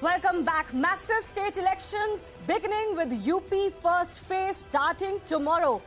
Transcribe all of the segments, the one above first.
Welcome back. Massive state elections beginning with UP first phase starting tomorrow.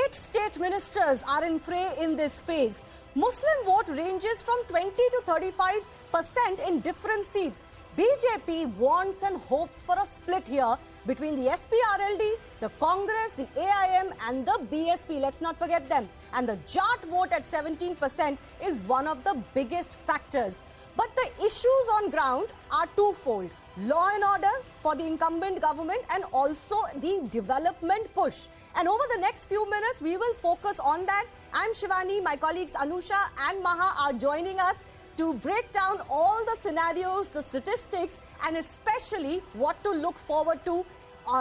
8 state ministers are in fray in this phase. Muslim vote ranges from 20 to 35% in different seats. BJP wants and hopes for a split here between the SPRLD, the Congress, the AIM and the BSP. Let's not forget them. And the Jat vote at 17% is one of the biggest factors. But the issues on ground are twofold. Law and order for the incumbent government and also the development push. And over the next few minutes, we will focus on that. I'm Shivani, my colleagues Anusha and Maha are joining us to break down all the scenarios, the statistics, and especially what to look forward to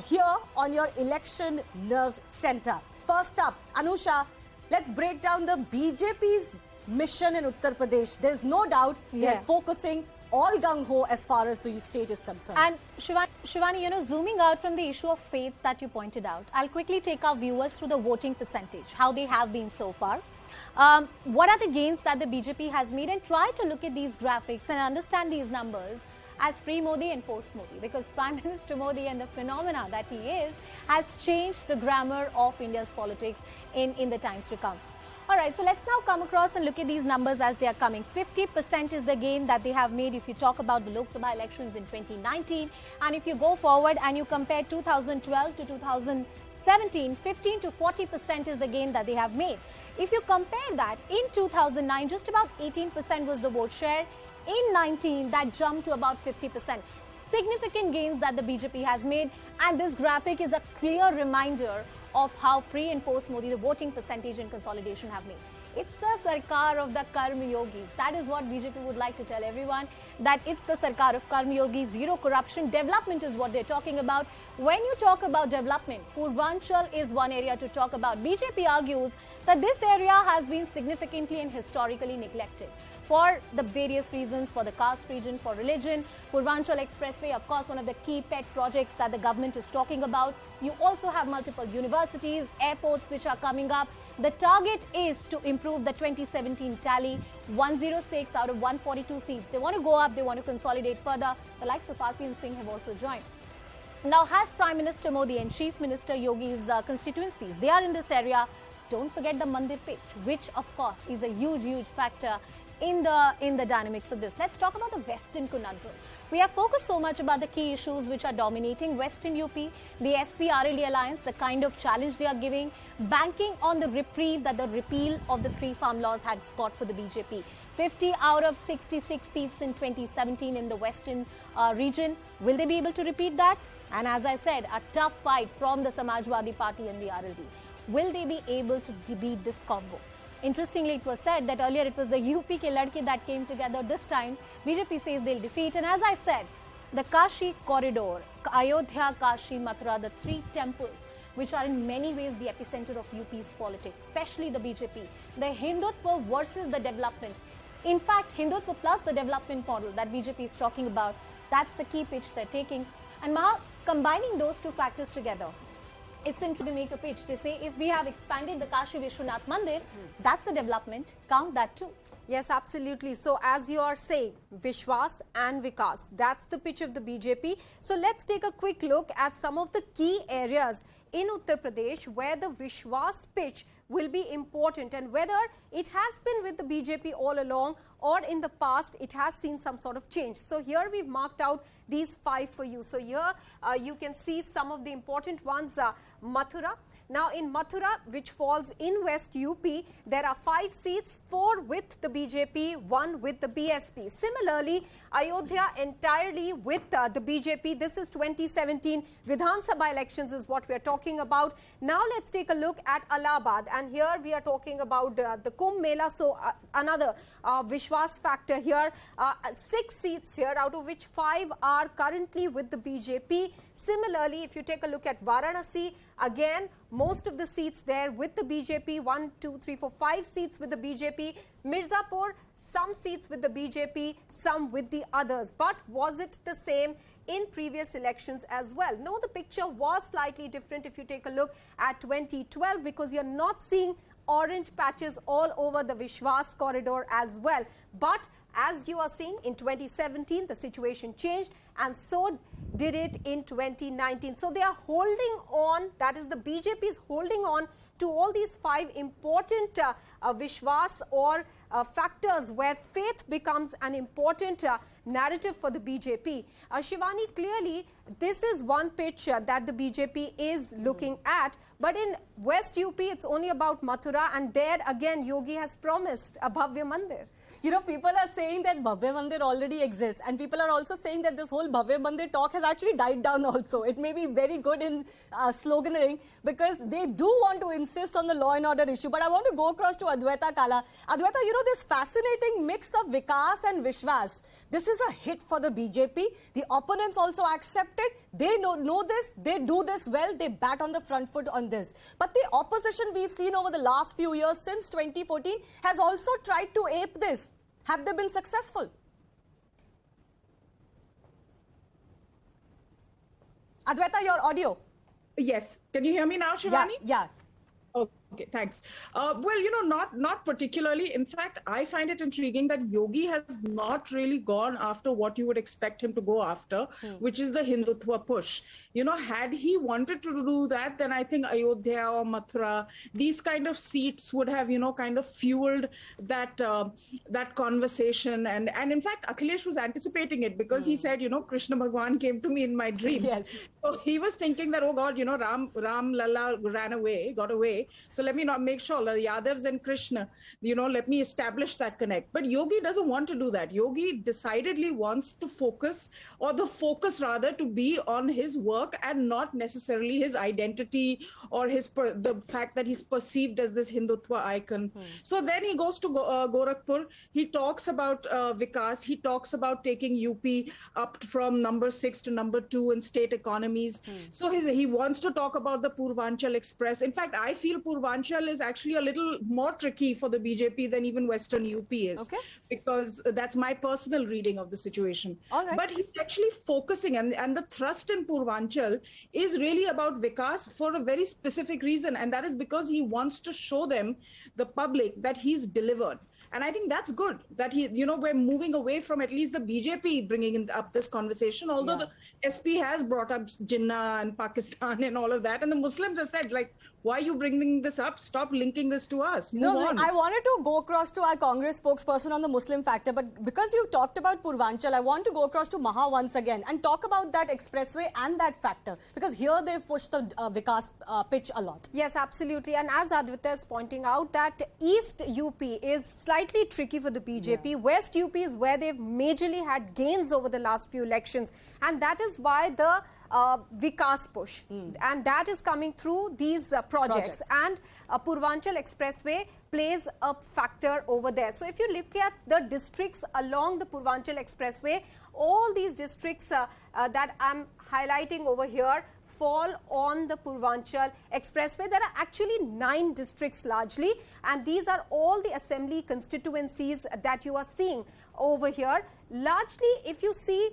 here on your Election Nerve Center. First up, Anusha, let's break down the BJP's mission in Uttar Pradesh. There's no doubt they're focusing all gung-ho as far as the state is concerned. And Shivani, zooming out from the issue of faith that you pointed out, I'll quickly take our viewers through the voting percentage, how they have been so far. What are the gains that the BJP has made, and try to look at these graphics and understand these numbers as pre-Modi and post-Modi, because Prime Minister Modi and the phenomena that he is has changed the grammar of India's politics in the times to come. All right, so let's now come across and look at these numbers as they are coming. 50% is the gain that they have made if you talk about the Lok Sabha elections in 2019. And if you go forward and you compare 2012 to 2017, 15 to 40% is the gain that they have made. If you compare that, in 2009, just about 18% was the vote share. In 19, that jumped to about 50%. Significant gains that the BJP has made. And this graphic is a clear reminder of how pre and post Modi the voting percentage and consolidation have made. It's the Sarkar of the Karma Yogis. That is what BJP would like to tell everyone, that it's the Sarkar of Karma Yogis, zero corruption, development is what they're talking about. When you talk about development, Purvanchal is one area to talk about. BJP argues that this area has been significantly and historically neglected for the various reasons, for the caste region, for religion. Purvanchal Expressway, of course, one of the key pet projects that the government is talking about. You also have multiple universities, airports which are coming up. The target is to improve the 2017 tally, 106 out of 142 seats. They want to go up, they want to consolidate further. The likes of RP and Singh have also joined. Now, has Prime Minister Modi and Chief Minister Yogi's constituencies, they are in this area. Don't forget the Mandir pitch, which of course is a huge factor in the dynamics of this. Let's talk about the Western conundrum. We have focused so much about the key issues which are dominating Western UP, the SPRLD alliance, the kind of challenge they are giving, banking on the reprieve that the repeal of the 3 farm laws had got for the BJP. 50 out of 66 seats in 2017 in the Western region. Will they be able to repeat that? And as I said, a tough fight from the Samajwadi Party and the RLD. Will they be able to beat this combo? Interestingly, it was said that earlier it was the UP ke ladke that came together. This time, BJP says they'll defeat. And as I said, the Kashi corridor, Ayodhya, Kashi, Mathura, the 3 temples, which are in many ways the epicenter of UP's politics, especially the BJP. The Hindutva versus the development. In fact, Hindutva plus the development model that BJP is talking about, that's the key pitch they're taking. And Maha, combining those 2 factors together, it's interesting to make a pitch. They say if we have expanded the Kashi Vishwanath Mandir, that's a development. Count that too. Yes, absolutely. So as you are saying, Vishwas and Vikas, that's the pitch of the BJP. So let's take a quick look at some of the key areas in Uttar Pradesh where the Vishwas pitch will be important, and whether it has been with the BJP all along or in the past it has seen some sort of change. So here we've marked out these 5 for you. So here you can see some of the important ones. Mathura. Now in Mathura, which falls in West UP, there are 5 seats, 4 with the BJP, 1 with the BSP. Similarly, Ayodhya entirely with the BJP. This is 2017 Vidhan Sabha elections is what we are talking about. Now let's take a look at Allahabad, and here we are talking about the Kumbh Mela. So another Vishwas factor here. 6 seats here, out of which 5 are currently with the BJP. Similarly, if you take a look at Varanasi, again, most of the seats there with the BJP, 1, 2, 3, 4, 5 seats with the BJP. Mirzapur, some seats with the BJP, some with the others. But was it the same in previous elections as well? No, the picture was slightly different if you take a look at 2012, because you're not seeing orange patches all over the Vishwas corridor as well. But as you are seeing, in 2017, the situation changed, and so did it in 2019. So they are holding on, that is the BJP is holding on to all these 5 important Vishwas or factors where faith becomes an important narrative for the BJP. Shivani, clearly this is one pitch that the BJP is looking at, but in West UP it's only about Mathura, and there again Yogi has promised a Bhavya Mandir. You know, people are saying that Bhavya Mandir already exists, and people are also saying that this whole Bhavya Mandir talk has actually died down also. It may be very good in sloganeering because they do want to insist on the law and order issue. But I want to go across to Adwaita Kala. Adwaita, you know, this fascinating mix of Vikas and Vishwas, this is a hit for the BJP. The opponents also accept it. They know this. They do this well. They bat on the front foot on this. But the opposition we've seen over the last few years since 2014 has also tried to ape this. Have they been successful? Adwaita, your audio. Yes. Can you hear me now, Shivani? Yeah. Okay, thanks. Well, you know, not particularly. In fact, I find it intriguing that Yogi has not really gone after what you would expect him to go after, which is the Hindutva push. You know, had he wanted to do that, then I think Ayodhya or Mathura, these kind of seats would have, you know, kind of fueled that that conversation. And in fact, Akhilesh was anticipating it because he said, you know, Krishna Bhagwan came to me in my dreams. Yes. So he was thinking that, oh God, you know, Ram Lalla got away. So let me not make sure the Yadavs and Krishna, you know, let me establish that connect. But Yogi doesn't want to do that. Yogi decidedly wants to focus, or the focus rather, to be on his work and not necessarily his identity or the fact that he's perceived as this Hindutva icon. So then he goes to Gorakhpur. He talks about Vikas. He talks about taking UP up from number 6 to number 2 in state economies. So he wants to talk about the Purvanchal Express. In fact, I feel Purvanchal is actually a little more tricky for the BJP than even Western UP is. Okay. Because that's my personal reading of the situation. All right. But he's actually focusing, and the thrust in Purvanchal is really about Vikas for a very specific reason, and that is because he wants to show them, the public, that he's delivered. And I think that's good that we're moving away from at least the BJP bringing up this conversation, although the SP has brought up Jinnah and Pakistan and all of that. And the Muslims have said, like, why are you bringing this up? Stop linking this to us. Move on. I wanted to go across to our Congress spokesperson on the Muslim factor, but because you talked about Purvanchal, I want to go across to Maha once again and talk about that expressway and that factor, because here they've pushed the Vikas pitch a lot. Yes, absolutely. And as Adwaita is pointing out, that East UP is slightly tricky for the BJP. Yeah. West UP is where they've majorly had gains over the last few elections. And that is why the Vikas push. And that is coming through these projects. And Purvanchal Expressway plays a factor over there. So if you look at the districts along the Purvanchal Expressway, all these districts that I'm highlighting over here fall on the Purvanchal Expressway. There are actually 9 districts largely, and these are all the assembly constituencies that you are seeing over here. Largely, if you see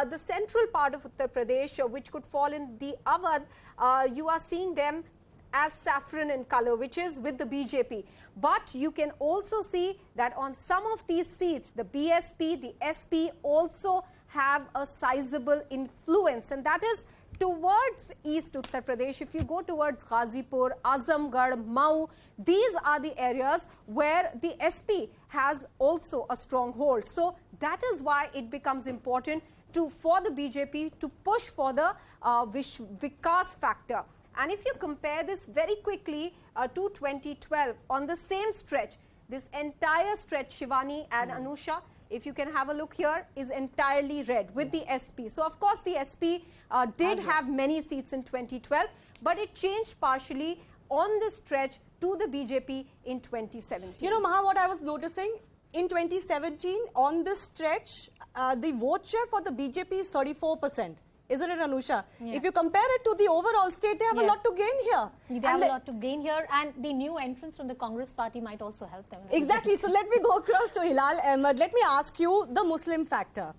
the central part of Uttar Pradesh, which could fall in the Awadh, you are seeing them as saffron in color, which is with the BJP. But you can also see that on some of these seats, the BSP, the SP also have a sizable influence, and that is towards East Uttar Pradesh. If you go towards Ghazipur, Azamgarh, Mau, these are the areas where the SP has also a stronghold. So that is why it becomes important for the BJP to push for the Vikas factor. And if you compare this very quickly to 2012, on the same stretch, this entire stretch, Shivani and Anusha, if you can have a look here, is entirely red with the SP. So, of course, the SP did have many seats in 2012, but it changed partially on this stretch to the BJP in 2017. You know, Maha, what I was noticing, in 2017, on this stretch, the vote share for the BJP is 34%. Isn't it, Anusha? Yeah. If you compare it to the overall state, they have a lot to gain here. They have a lot to gain here, and the new entrance from the Congress party might also help them. Exactly. So let me go across to Hilal Ahmed. Let me ask you the Muslim factor.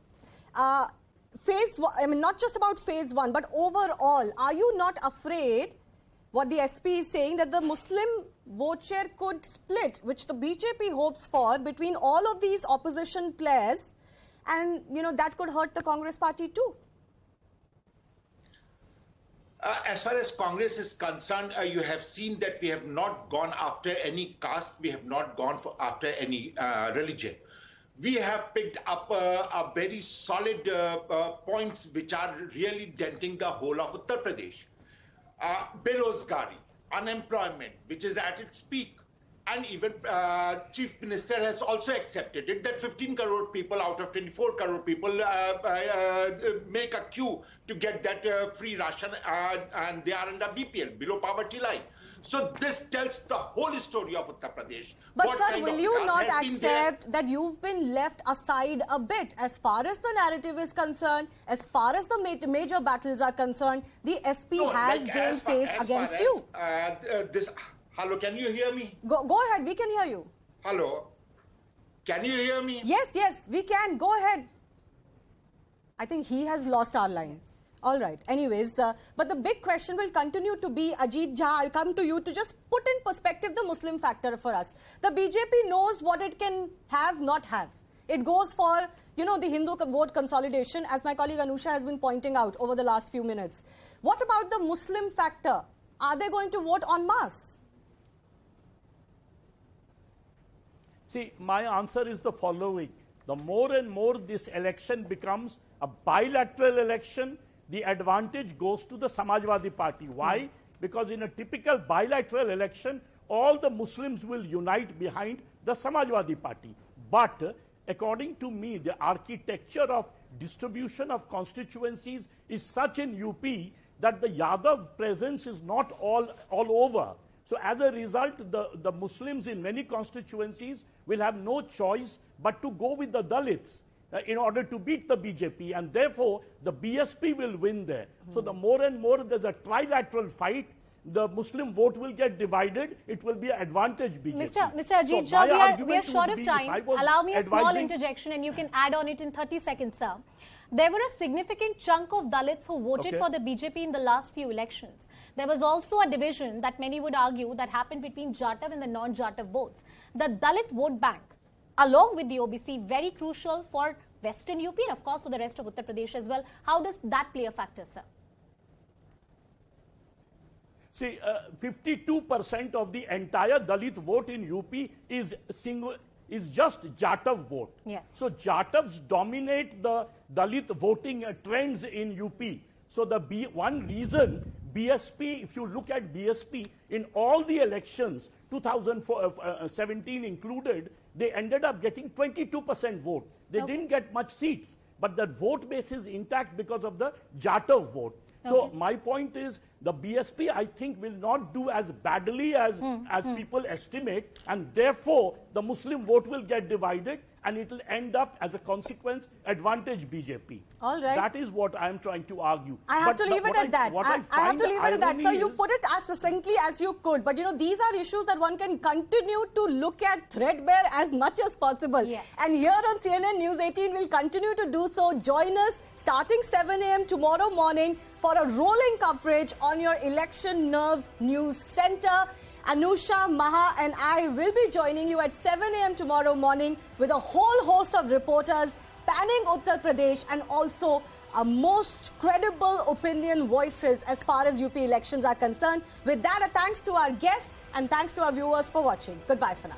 Phase one, I mean, not just about phase 1, but overall, are you not afraid, what the SP is saying, that the Muslim vote share could split, which the BJP hopes for, between all of these opposition players, and that could hurt the Congress party too. As far as Congress is concerned, you have seen that we have not gone after any caste, we have not gone after any religion. We have picked up a very solid points which are really denting the whole of Uttar Pradesh. Berozgari, unemployment, which is at its peak. And even Chief Minister has also accepted it, that 15 crore people out of 24 crore people make a queue to get that free ration, and they are under BPL, below poverty line. So this tells the whole story of Uttar Pradesh. But sir, will you not accept that you've been left aside a bit as far as the narrative is concerned, as far as the major battles are concerned? The SP has gained pace against you. Hello, can you hear me? Go ahead, we can hear you. Hello, can you hear me? Yes, we can. Go ahead. I think he has lost our lines. All right. Anyways, but the big question will continue to be, Ajit Jha, I'll come to you to just put in perspective the Muslim factor for us. The BJP knows what it can have, not have. It goes for, the Hindu vote consolidation, as my colleague Anusha has been pointing out over the last few minutes. What about the Muslim factor? Are they going to vote en masse? See, my answer is the following. The more and more this election becomes a bilateral election, the advantage goes to the Samajwadi Party. Why? Because in a typical bilateral election, all the Muslims will unite behind the Samajwadi Party. But according to me, the architecture of distribution of constituencies is such in UP that the Yadav presence is not all over. So as a result, the Muslims in many constituencies will have no choice but to go with the Dalits in order to beat the BJP, and therefore the BSP will win there. So the more and more there's a trilateral fight, the Muslim vote will get divided, it will be an advantage BJP. Mr. Ajit Jha, we are short of time. Allow me a small interjection and you can add on it in 30 seconds, sir. There were a significant chunk of Dalits who voted for the BJP in the last few elections. There was also a division that many would argue that happened between Jatav and the non-Jatav votes. The Dalit vote bank, along with the OBC, very crucial for Western UP and of course for the rest of Uttar Pradesh as well. How does that play a factor, sir? See, 52% of the entire Dalit vote in UP is just Jatav vote. Yes. So Jatavs dominate the Dalit voting trends in UP. So one reason BSP, if you look at BSP, in all the elections, 2017 included, they ended up getting 22% vote. They didn't get much seats, but the vote base is intact because of the Jatav vote. So my point is, the BSP, I think, will not do as badly as people estimate, and therefore the Muslim vote will get divided, and it will end up, as a consequence, advantage BJP. All right. That is what I am trying to argue. I have to leave it at that. I have to leave it at that. So you put it as succinctly as you could. But these are issues that one can continue to look at threadbare as much as possible. Yes. And here on CNN News 18, we'll continue to do so. Join us starting 7 a.m. tomorrow morning for a rolling coverage on your Election Nerve News Center. Anusha, Maha and I will be joining you at 7 a.m. tomorrow morning with a whole host of reporters panning Uttar Pradesh and also a most credible opinion voices as far as UP elections are concerned. With that, a thanks to our guests and thanks to our viewers for watching. Goodbye for now.